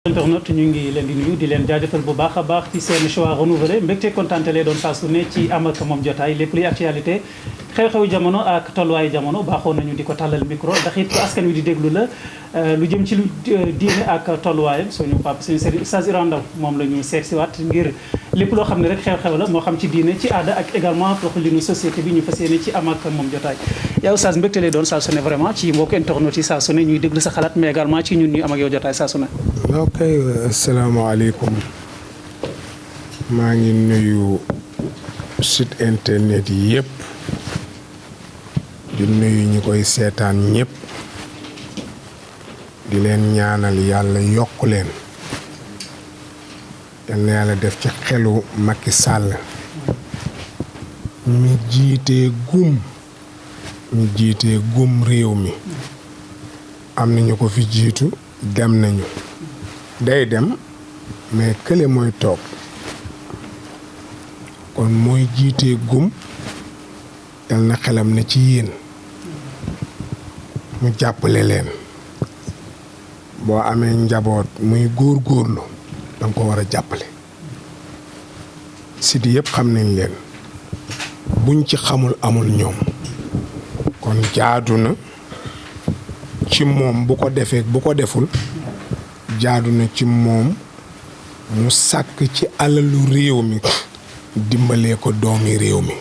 internet ñu ngi leen di nuyu di leen jaajëfal bu baax a baax ci seen choix renouvelé mbégte kontaante lay doon saa su ne ci am ak moom jotaay lépp luy actualité xew-xewu jamono ak tolluwaayu jamono baaxoon nañu di ko tàllal micro ndax it ko askan wi di déglu la lu jëm ci lu diine ak tolluwaayam suñu papa suñu sëriñ Oustaz Iran Ndao moom la ñu seet si waat ngir lépp loo xam ne rek xew-xew la moo xam ci diine ci aada ak également doxalinu société bi ñu fas yéene ci am ak moom jotaay yaa Oustaz mbégte lay doon saa su ne vraiment ci mbokk internet yi saa su ne ñuy déglu sa xalaat mais également ci ñun ñuy am ak yow jotaay saa su ne. ok asalaamaaleykum maa ngi nuyu site internet yi yëpp di nuyu ñi koy seetaan ñëpp di leen ñaanal yàlla yokk leen yal na yàlla def ci xelu Macky Sall mi jiitee gum réew mi am na ñu ko fi jiitu dem nañu day dem mais kële mooy toog kon mooy jiitee gum yal na xelam ne ci yéen mu jàppale leen boo amee njaboot muy góorgóorlu danga ko war a jàppale sit yëpp xam nañ leen buñ ci xamul amul ñoom kon jaadu na ci moom bu ko defee bu ko deful jaadu na ci moom mu sàkk ci alalu réew mi dimbalee ko doomi réew mi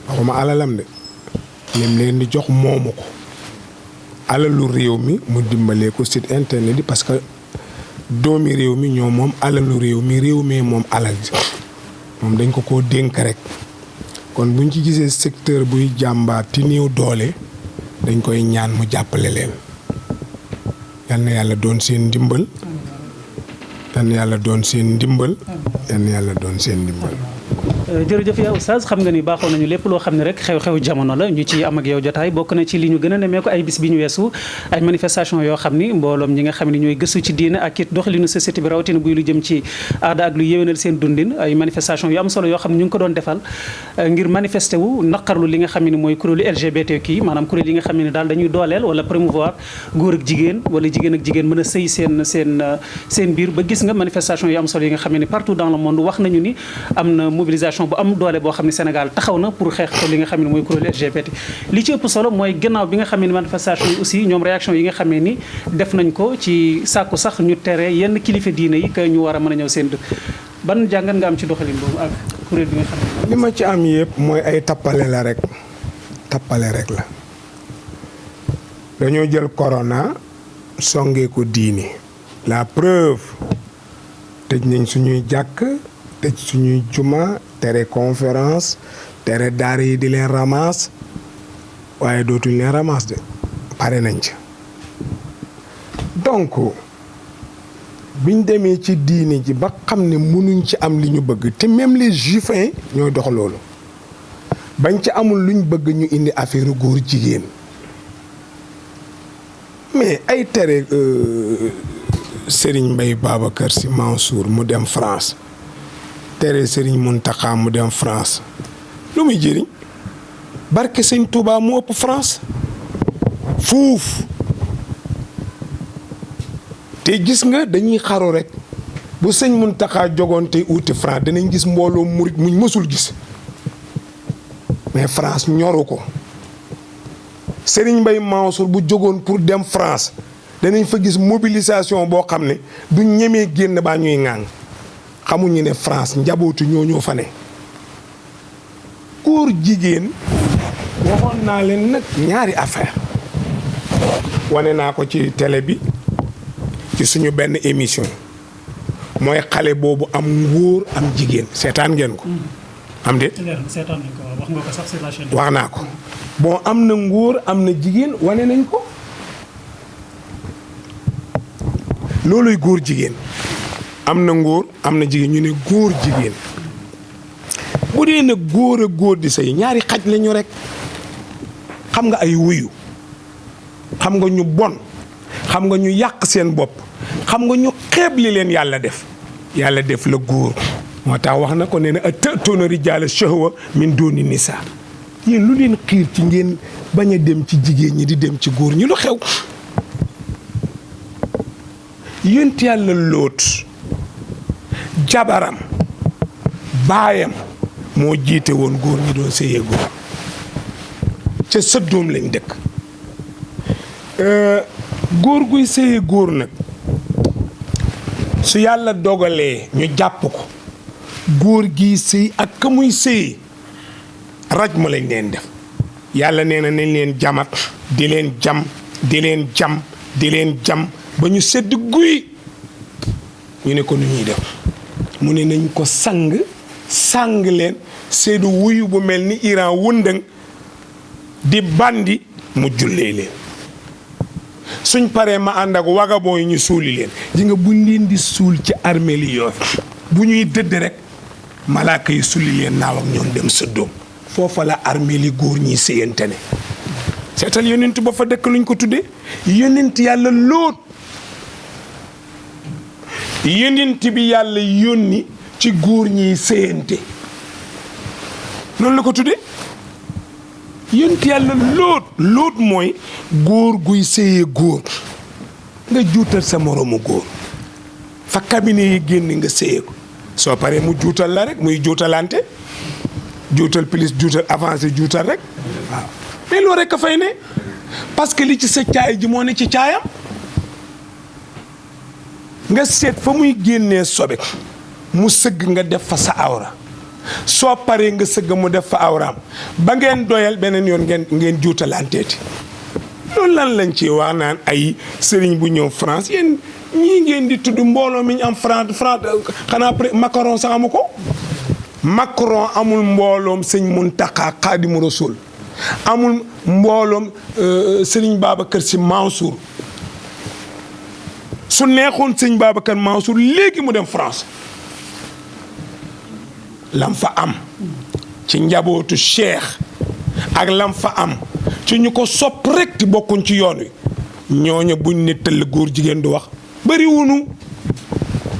waxuma alalam de lim leen di jox moomu ko alalu réew mi mu dimbalee ko site internet yi parce que doomi réew mi ñoo moom alalu réew mi moom alal ji moom dañ ko koo dénk rek kon buñ ci gisee secteur buy jàmbaar ti néew doole dañ koy ñaan mu jàppale leen yal na yàlla doon seen ndimbal yal na yàlla doon seen ndimbal yal na yàlla doon seen ndimbal jërëjëf yaa Oustaz xam nga ni baaxoon nañu lépp loo xam ne rek xew-xew jamono la ñu ci am ak yow jotaay bokk na ci li ñu gën a nemee ko ay bis bi ñu weesu ay manifestation yoo xam ni mbooloom ñi nga xam ne ñooy gëstu ci diine ak it doxalinu société bi rawatina buy lu jëm ci aada ak lu yéwénal seen dundin ay manifestation yu am solo yoo xam ne ñu ngi ko doon defal ngir manifester wu naqarlu li nga xam ne mooy kuréelu LGBTQ maanaam kuréel yi nga xam ne daal dañuy dooleel wala promouvoir góor ak jigéen wala jigéen ak jigéen mën a sëy seen biir ba gis nga manifestation yu am solo yi nga xam ne partout dans le monde wax nañu ni am na mobilisation bu am doole boo xam ne Sénégal taxaw na pour xeex ko li nga xam ne mooy kuréel LGBT li ci ëpp solo mooy gannaaw bi nga xam ne manifestation yi aussi ñoom réaction yi nga xam ne ni def nañ ko ci sàkku sax ñu tere yenn kilifa diine yi que ñu war a mën a ñëw seen dëkk ban jàngat nga am ci doxalin boobu ak kuréel bi nga xam ne. li ma ci am yëpp mooy ay tappale la rek la dañoo jël corona songee ko diini la preuve tëj nañ suñuy jàkk tëj suñuy juma tere conférence tere daara yi di leen ramasse waaye dootuñ leen ramasse de pare nañ ci donc biñ demee ci diine ji ba xam ne mënuñ ci am li ñu bëgg te même les juifs ñooy dox loolu bañ ci amul luñ bëgg ñu indi affaire góor jigéen mais ay tere Serigne Mbaye Babacar Sy Mansour mu dem France tere Serigne Mountakha mu dem France lu muy jëriñ barke Sëñ Touba mu ëpp France fuuf te gis nga dañuy xaru rek bu Sëñ Mountakha jogoon te uuti France danañ gis mbooloo murit muñ mësul gis mais France ñoru ko Serigne Mbaye Mansour bu jógoon pour dem France danañ fa gis mobilisation boo xam ne duñ ñemee génn baa ñuy ŋàng xamuñu ne France njabootu ñoo fa ne góor jigéen waxoon naa leen nag ñaari affaire wane naa ko ci télé bi ci suñu benn émission mooy xale boobu am ngóor am jigéen seetaan ngeen ko am de seetaan nañ ko wax nga ko sax sur la chaîne. wax naa ko bon am na ngóor am na jigéen wane nañ ko looluy góor jigéen am na ngóor am na jigéen ñu ne góor jigéen bu dee nag góor ak góor di sëy ñaari xaj lañu rek xam nga ay wuyu xam nga ñu bon xam nga ñu yàq seen bopp xam nga ñu xeeb li leen yàlla def la góor moo tax wax na ko nee na ata'tuuna rijaala shahwa min duuni nisaa yéen lu leen xiir ci ngeen bañ a dem ci jigéen ñi di dem ci góor ñi lu xew yonent yàlla Lóot jabaram baayam moo jiite woon góor ñi doon sëyee góor ca Sodom lañ dëkk góor guy sëyee góor nag su yàlla dogalee ñu jàpp ko góor gi sëy ak ka muy sëy raj ma lañ leen def yàlla nee na nañ leen jamat di leen jam di leen jam di leen jam ba ñu sedd guy ñu ne ko nu ñuy def mu ne nañ ko sang leen seddu wuyu bu mel ni Iran wëndëng di bandi mu jullee leen suñ paree ma ànd ak wagaboo yi ñu suuli leen ji nga buñ leen di suul ci armée li yoon bu ñuy dëdd rek malaaka yi sulli leen naaw ak ñoom dem Sodom foofa la armée li góor ñi séyante ne seetal yonent ba fa dëkk luñ ko tuddee yonent yàlla Lóot yonent bi yàlla yónni ci góor ñi séyante noonu la ko tuddee yonent yàlla Lóot mooy góor guy séyee góor nga juutal sa moroomu góor fa cabinet yi génn nga séyee ko soo paree mu juutal la rek muy juutalante juutal plus juutal avancé juutal rek waaw mais loolu rek a fay ne parce que li ci sa caay ji moo ne ci caayam nga seet fa muy génnee sobe mu sëgg nga def fa sa awra soo paree nga sëgg mu def fa awraam ba ngeen doyal beneen yoon ngeen juutalanteeti loolu lan lañ ci wax naan ay sëriñ bu ñëw France yéen ñii ngeen di tudd mbooloo mi ñu am France xanaa Macron sax amu ko Macron amul mbooloom sëñ Muntaxa Xaadimu Rasuul amul mbooloom sëriñ Babacar Si Mansour su neexoon sëñ Babacar Mansour léegi mu dem France lam fa am ci njabootu Cheikh ak lam fa am ci ñu ko sopp rek ti bokkuñ ci yoon wi ñooñu buñ ne tëll góor jigéen du wax bëri wunu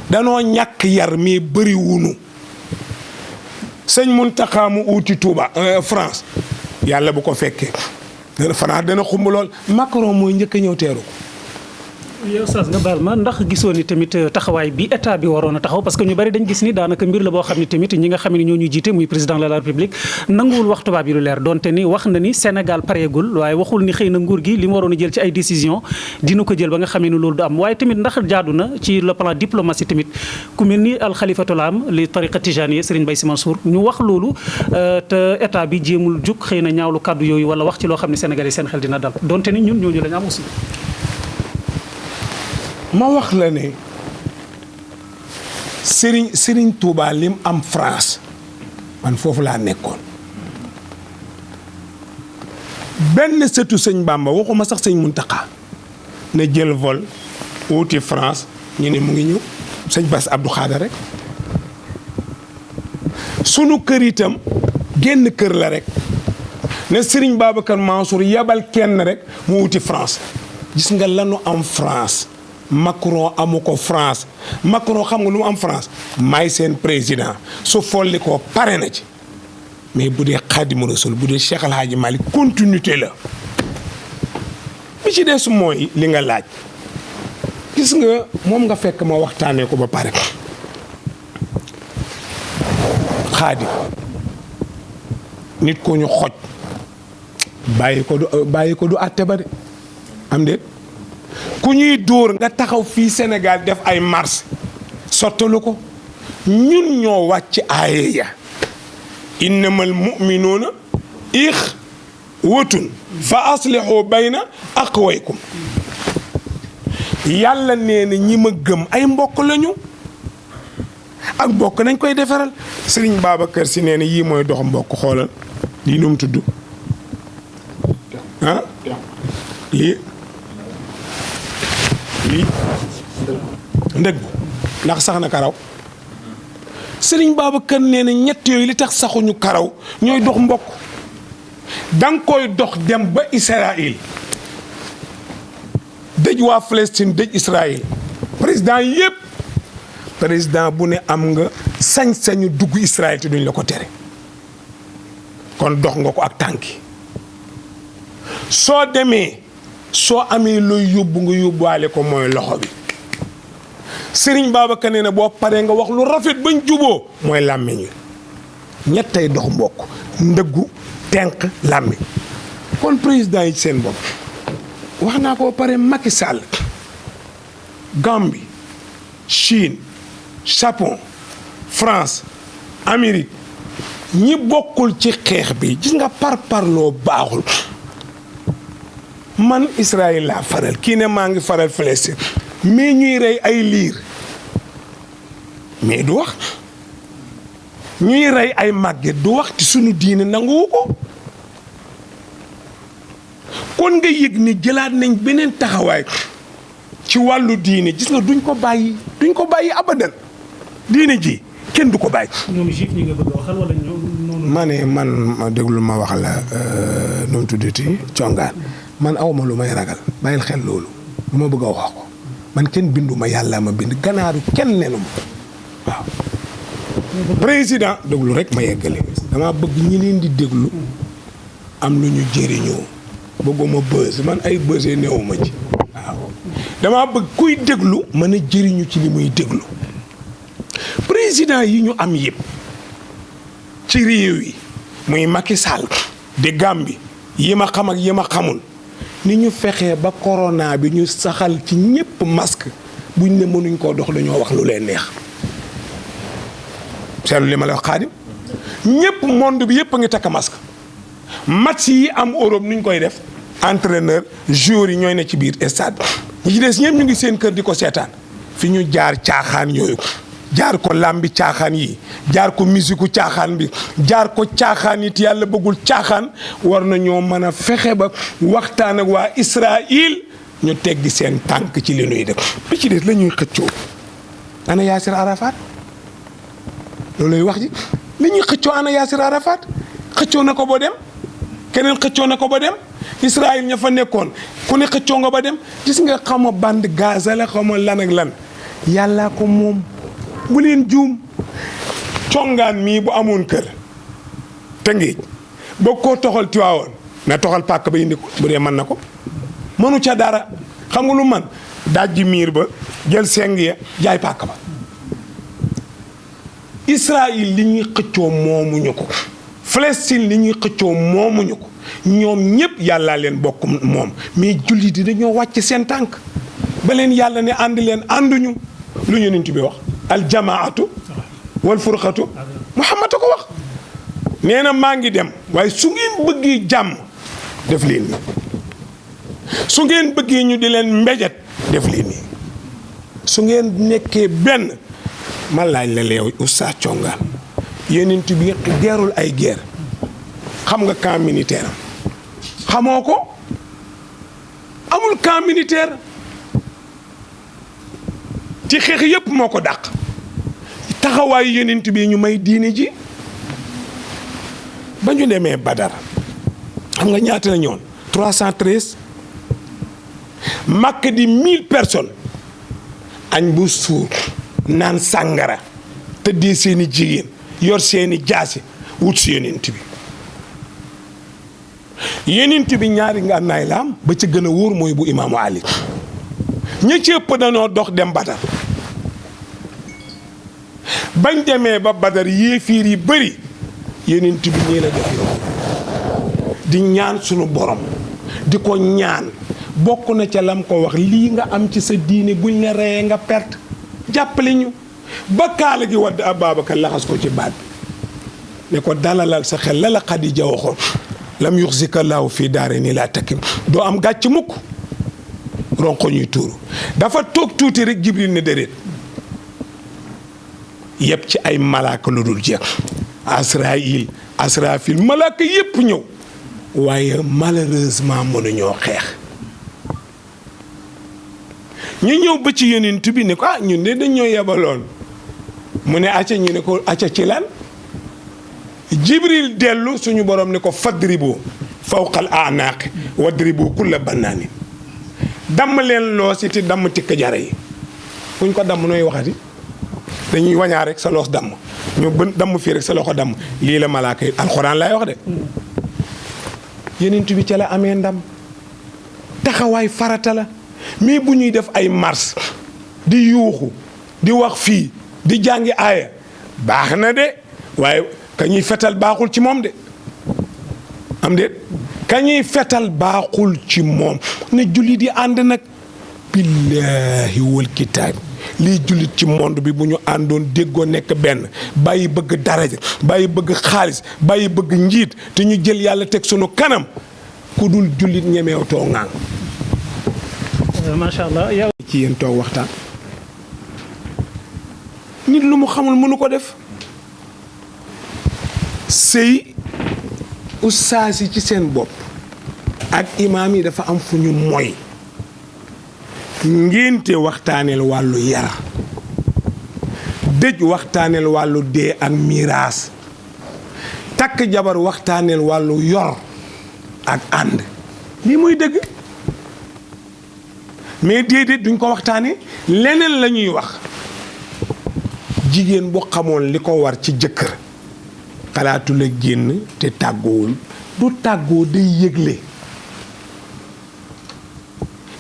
danoo ñàkk yar mais bëri wunu sëñ Muntaxa mu uuti Touba France yàlla bu ko fekkee France dana xumb lool Macron mooy njëkk a ñëw teeru ko. yow Oustaz nga baal ma ndax gisoo ni tamit taxawaay bi état bi waroon a taxaw parce que ñu bari dañ gis ni daanaka mbir la boo xam ne tamit ñi nga xam ne ñoo ñu jiite muy président de la république nanguwul wax tubaab yi lu leer donte ni wax na ni Sénégal pareegul waaye waxul ni xëy na nguur gi li mu waroon a jël ci ay décision dina ko jël ba nga xamee ni loolu du am waaye tamit ndax jaadu na ci le plan diplomatie tamit ku mel ni alxalifatul am li tariqa tijaniya Serigne Baye Sy Mansour ñu wax loolu te état bi jéemul jug xëy na ñaawlu kàddu yooyu wala wax ci loo xam ne Sénégal yi seen xel dina dal donte ni ñun ñooñu lañ am aussi. ma wax la ne Serigne Touba lim am France man foofu laa nekkoon benn sëtu sëñ Bamba waxuma sax sëñ Muntaxa ne jël vol wuti France ñu ne mu ngi ñëw sëñ Bass Abdou Khadre rek sunu kër itam génn kër la rek ne Serigne Babacar Mansour yebal kenn rek mu wuti France gis nga lanu am France Macron amu ko France Macron xam nga lu mu am France may seen président su folli ko pare na ci mais bu dee Xaadimu Rasuul bu dee Cheikh El Hadji Malick continuité la bi ci des mooy li nga laaj gis nga moom nga fekk ma waxtaanee ko ba pare Xaadim nit ko ñu xoj bàyyi ko du àtte ba de am déet ku ñuy dóor nga taxaw fii Sénégal def ay marche sottalu ko ñun ñoo wàcc aaye ya innamal mu'minuuna ixwatun fa aslihu bayna aqwaykum yàlla nee na ñi ma gëm ay mbokk lañu ak mbokk nañ koy defaral Serigne Babacar Sy nee na yii mooy dox mbokk xoolal lii nu mu tudd ah lii ndëgg ndax sax na karaw Serigne Babacar nee na ñett yooyu li tax saxuñu karaw ñooy dox mbokk danga koy dox dem ba Israël dëj waa Palestine dëj Israël président yépp président bu ne am nga sañ-sañu dugg Israël te duñ la ko tere kon dox nga ko ak tànki soo demee soo amee looy yóbbu nga yóbbuwaale ko mooy loxo bi Serigne Babacar nee na boo paree nga wax lu rafet bañ juboo mooy làmmiñ wi ñettay dox mbokk ndëggu tenq làmmiñ kon président yi seen bopp wax naa ko pare Macky Sall Gambie Chine Japon France Amérique ñi bokkul ci xeex bi gis nga parloo baaxul man Israël laa faral kii ne maa ngi faral Palestine mais ñuy rey ay liir mais du wax ñuy rey ay màgget du wax ci sunu diine nanguwu ko kon nga yëg ni jëlaat nañ beneen taxawaay ci wàllu diine gis nga duñ ko bàyyi abadan diine ji kenn du ko bàyyi. ñoom juif ñi nga bëgg a waxal wala ñoom. ma ne man déglu ma wax la nu mu tuddati congaan man awma lu may ragal bàyyil xel loolu lu ma bëgg a wax ko man kenn binduma yàlla ma bind ganaaru kenn nenu ma waaw. président déglu rek ma yeggale dama bëgg ñi leen di déglu am lu ñu jëriñoo bëgguma bës man ay bësee newuma ci waaw dama bëgg kuy déglu mën a jëriñu ci li muy déglu président yi ñu am yëpp ci réew yi muy Macky Sall di Gambie yi ma xam ak yi ma xamul ni ñu fexee ba corona bi ñu saxal ci ñëpp masque buñ ne mënuñ koo dox dañoo wax lu leen neex seetlu li ma la wax Xaadim ñëpp monde bi yëpp a ngi takk masque match yi am Europe nuñ koy def entraîneur joueurs yi ñooy ne ci biir stade ñi ci des ñëpp ñu ngi seen kër di ko seetaan fi ñu jaar caaxaan yooyu jaar ko làmbi caaxaan yi jaar ko musiku caaxaan bi jaar ko caaxaan it yàlla bëggul caaxaan war na ñoo mën a fexe ba waxtaan ak waa Israël ñu teggi seen tànk ci li nuy def bi ci des la ñuy xëccoo ana Yaasir Arafat looluy wax ji li ñuy xëccoo ana Yaasir Arafat xëccoo na ko ba dem keneen xëccoo na ko ba dem Israël ña fa nekkoon ku ne xëccoo nga ba dem gis nga xama bande Gaza la xama lan ak lan yàllaa ko moom bu leen juum congaan mii bu amoon kër Tëngéej boo koo toxal Tiwaawoon na toxal pàkk ba indi ko bu dee mën na ko mënu ca dara xam nga lu man dajji miir ba jël seng ya jaay pàkk ba Israël li ñuy xëccoo moomuñu ko Palestine li ñuy xëccoo moomuñu ko ñoom ñëpp yàllaa leen bokk moom mais jullit yi dañoo wàcc seen tànk ba leen yàlla ne ànd leen ànduñu lu ñu nit bi wax aljamaatu wal furqatu Muhammad a ko wax nee na maa ngi dem waaye su ngeen bëggee jàmm def leen nii su ngeen bëggee ñu di leen mbéjat def leen nii su ngeen nekkee benn ma laaj la leew Oustaz Thiongaan yonent bi geerul ay guerre xam nga camp militaire am xamoo ko amul camp militaire ci xeex yépp moo ko dàq taxawaayu yonent bi ñu may diine ji ba ñu demee Badar xam nga ñaata la ñoon 313 Makka di 1000 personnes añ bu suur naan sàngara tëddee seeni jigéen yor seeni jaasi wut si yonent bi ñaari ngànnaay la am ba ca gën a wóor mooy bu imaamu Ali ña ci ëpp dañoo dox dem Badar bañ demee ba Badar yéefiir yi bëri yonent bi ñii la def di ñaan sunu borom di ko ñaan bokk na ca lam ko wax lii nga am ci sa diine buñ la reyee nga perte jàppale ñu ba kaala gi wadd Ababacar laxas ko ci baat bi ne ko dalalal sa xel la Xadija waxoon lam yuxzika laahu fii daare nii laa takkim doo am gàcc mukk ronko ñuy tuuru dafa toog tuuti rek Jibril ne déedéet yëpp ci ay malaaka lu dul jeex Asraafil malaaka yëpp ñëw waaye malheureusement mënuñoo xeex ñu ñëw ba ci yonent bi ne ko ñun de dañoo yebaloon mu ne acca ñu ne ko acca ci lan Jibril dellu suñu borom ne ko fadribu fawqal a'naaqi wadribu kulla bannaanin damm leen loos yi te damm tikk jara yi fuñ ko damm nooy waxati dañuy wañaa rek sa loos damm ñu damm fii rek sa loxo damm lii la malaaka yi alxuraan laay wax de yonent bi ca la amee ndam taxawaay farata la mais bu ñuy def ay mars di yuuxu di wax fii di jàngi aaya baax na de waaye ka ñuy fetal baaxul ci moom de am de ka ñuy fetal baaxul ci moom ne jullit yi ànd nag billaahi wal kitaab lii jullit ci monde bi bu ñu àndoon déggoo nekk benn bàyyi bëgg daraja bàyyi bëgg xaalis bàyyi bëgg njiit te ñu jël yàlla teg sunu kanam ku dul jullit ñemeew too ŋaan macha allah yow. ci yéen toog waxtaan nit lu mu xamul mënu ko def sëy ustaas yi ci seen bopp ak imaam yi dafa am fu ñu moy ngénte waxtaaneel wàllu yar dëj waxtaaneel wàllu dee ak miraas takk jabar waxtaaneel wàllu yor ak ànd lii muy dëgg mais déedéet duñ ko waxtaanee leneen la ñuy wax jigéen bu xamoon li ko war ci jëkkër xalaatu la génn te tàggoowul du tàggoo day yëgle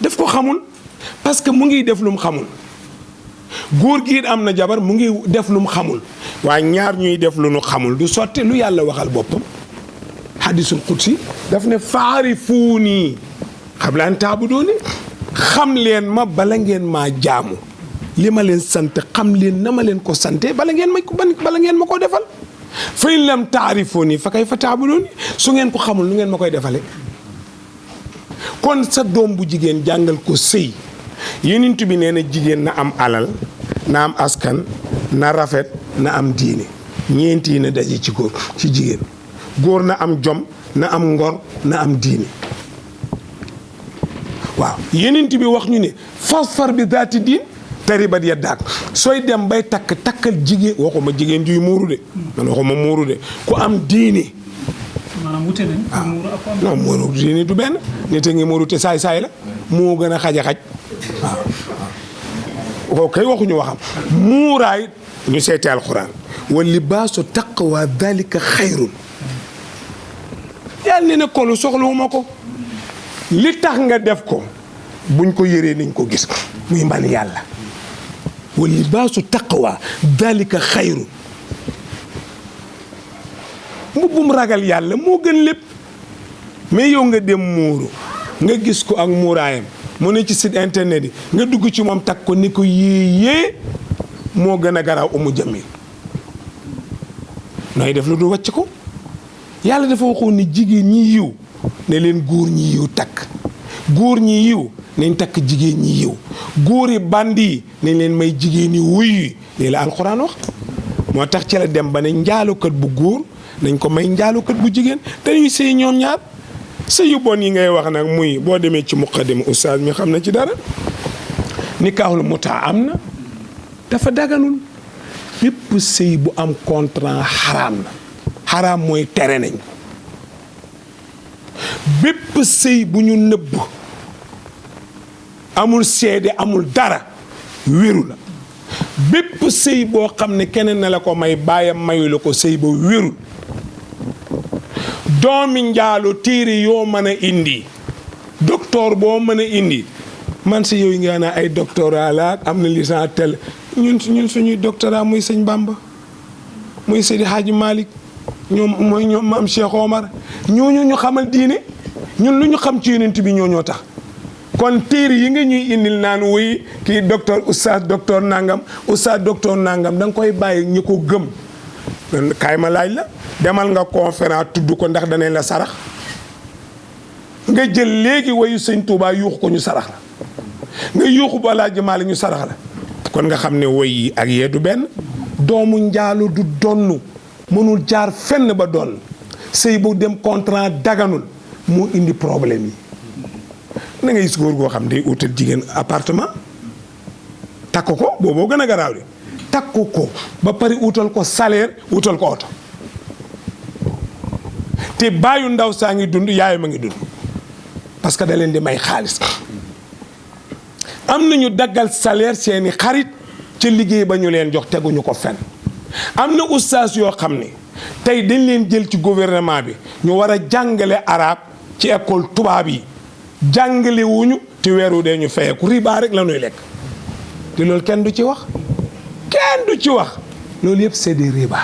daf ko xamul parce que mu ngi def lu mu xamul góor gi am na jabar mu ngi def lu mu xamul waaye ñaar ñuy def lu nu xamul du sotti lu yàlla waxal boppam hadisul qudsi daf ne faarifuuni qabla an taabuduuni xam leen ma bala ngeen maa jaamu li ma leen sant xam leen na ma leen ko sante bala ngeen ma ko defal fa in lam taarifuuni fa kayfa taabuduuni su ngeen ko xamul nu ngeen ma koy defale kon sa doom bu jigéen jàngal ko sëy Yonent bi nee na jigéen na am alal na am askan na rafet na am diine ñeenti yi na daje ci góor ci jigéen góor na am jom na am ngor na am diine waaw Yonent bi wax ñu ne fasfar bi daati diin taribat yaddaak sooy dem bay takkal jigéen waxuma jigéen juy muuru de man waxuma muuru de ku am diine maanaam wute nañ. non muuru diine du benn nit a ngi muuru te saay la moo gën a xaj waaw kay waxuñu waxam muuraay ñu seete alxuraan wa libaasu taqwa dalika xayrun yàlla ne na kolu soxlawuma ko li tax nga def ko buñ ko yëree nañ ko gis muy mban yàlla wa libaasu taqwa dalika xayrun mbubbum ragal yàlla moo gën lépp mais yow nga dem muuru nga gis ko ak muuraayam mu ne ci site internet yi nga dugg ci moom takk ko ni ko yéeyee moo gën a garaaw umu jamil nooy def lu dul wàcc ko yàlla dafa waxoon ni jigéen ñi yiw ne leen góor ñi yiw takk góor ñi yiw nañ takk jigéen ñi yiw góor yi bandi yi nañ leen may jigéen ñi wuyu lii la alxuraan wax moo tax ci la dem ba ne njaalookat bu góor nañ ko may njaalookat bu jigéen dañuy sëy ñoom ñaar sëy yu bon yi ngay wax nag muy boo demee ci muqaddima ustaas mi xam na ci dara nikaaxul mutaa am na dafa daganul bépp sëy bu am contrat xaraam na xaraam mooy tere nañ bépp sëy bu ñu nëbb amul seede amul dara wéru la bépp sëy boo xam ne keneen na la ko may baayam mayu la ko sëy ba wérul doomi njaalo téere yoo mën a indi docteur boo mën a indi man si yow nga naa ay doctorat la am na licence tel ñun suñuy doctorat muy sëñ Bamba muy Seydi Hadji Malick ñoom maam Cheikh Omar ñooñu ñu xamal diine ñun lu ñu xam ci yonent bi ñoo tax kon téere yi nga ñuy indil naan wuy kii docteur oustaz docteur nangam da nga koy bàyyi ñu ko gëm kaay ma laaj la demal nga conférence tudd ko ndax danañ la sarax nga jël léegi wayu sëñ Touba yuuxu ko ñu sarax la nga yuuxu ba Alaaji Maalik ñu sarax la kon nga xam ne woy yi ak yee du benn doomu njaalo du donn mënul jaar fenn ba donn sëy bu dem contrat daganul moo indi problème yi na nga gis góor goo xam day utal jigéen appartement takk ko booboo gën a garaaw de takk ko ba pare utal ko salaire utal ko oto te baayu ndaw saa ngi dund yaayam a ngi dund parce que da leen di may xaalis am nañu daggal salaire seeni xarit ca liggéey ba ñu leen jox teguñu ko fenn am na ustaas yoo xam ne tey dañ leen jël ci gouvernement bi ñu war a jàngale arabe ci école tubaab yi jàngale wuñu te weeru dee ñu fayeeku riba rek la ñuy lekk te loolu kenn du ci wax kenn du ci wax loolu yëpp c'est des riba